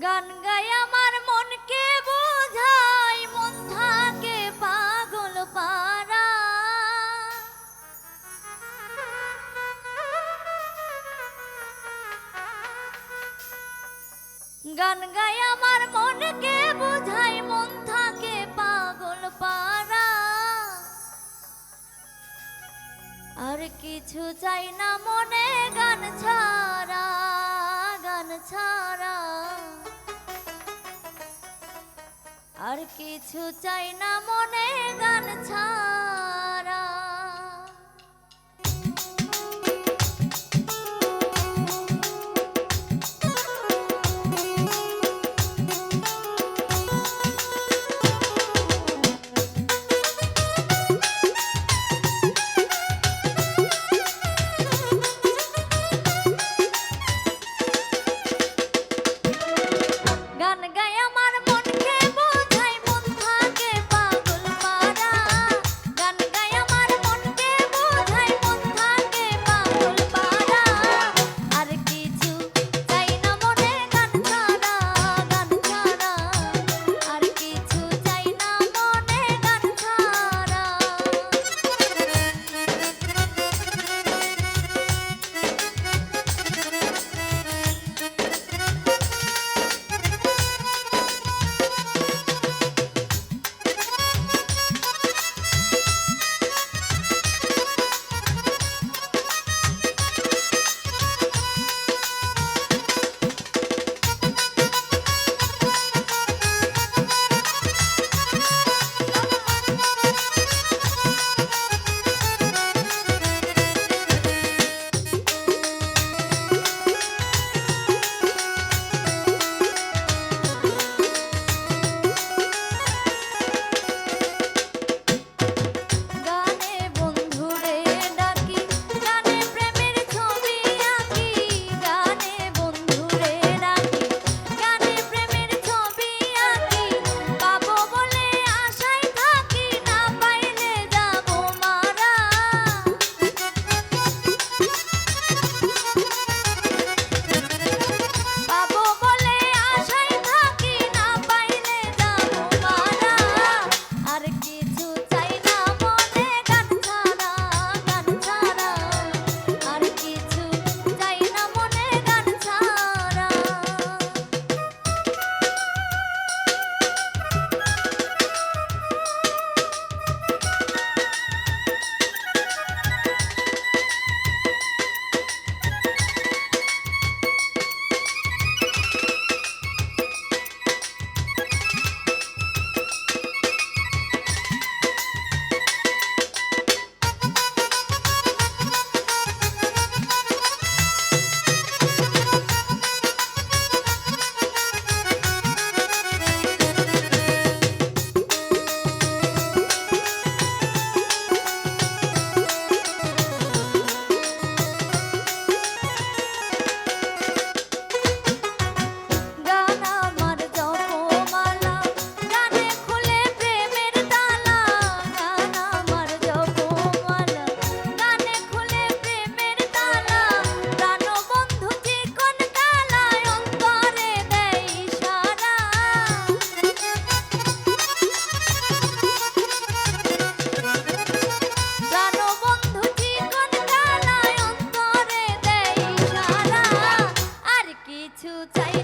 গান গায় আমার মনকে বোঝাই, মন থাকে পাগল পারা। গান গায় আমার মনকে বোঝাই, মন থাকে পাগল পারা। আর কিছু চাই না মনে গান ছাড়া, গান ছাড়া। আর কিছু চাই না মনে গান ছাড়া। গান গায় আমার মনকে বোঝাই, মন থাকে পাগল পারা। গান গায় আমার মনকে বোঝাই, মন থাকে পাগল পারা। আর কিছু চাই না মনে গান ছাড়া, গান ছাড়া। আর কিছু চাই না মনে গান ছাড়া। গানে বন্ধুরে ডাকি, গানে প্রেমের ছবি আঁকি। গানে বন্ধুরে ডাকি, গানে প্রেমের ছবি আঁকি। পাবো বলে আশায় থাকি, না পাইলে যাবো মারা। পাবো বলে আশায় থাকি, না পাইলে যাবো মারা। আর কিছু চাই না মনে গান ছাড়া, গান ছাড়া। আর কিছু চাই না মনে গান ছাড়া। গান আমার জপমালা, গানে খুলে প্রেমের তালা। গান আমার জপমালা, গানে খুলে প্রেমের তালা। প্রাণ বন্ধু চিকন কালায় অন্তরে দেয় ইশারা। প্রাণ বন্ধু চিকন কালায় অন্তরে দেয় ইশারা। আর কিছু চাই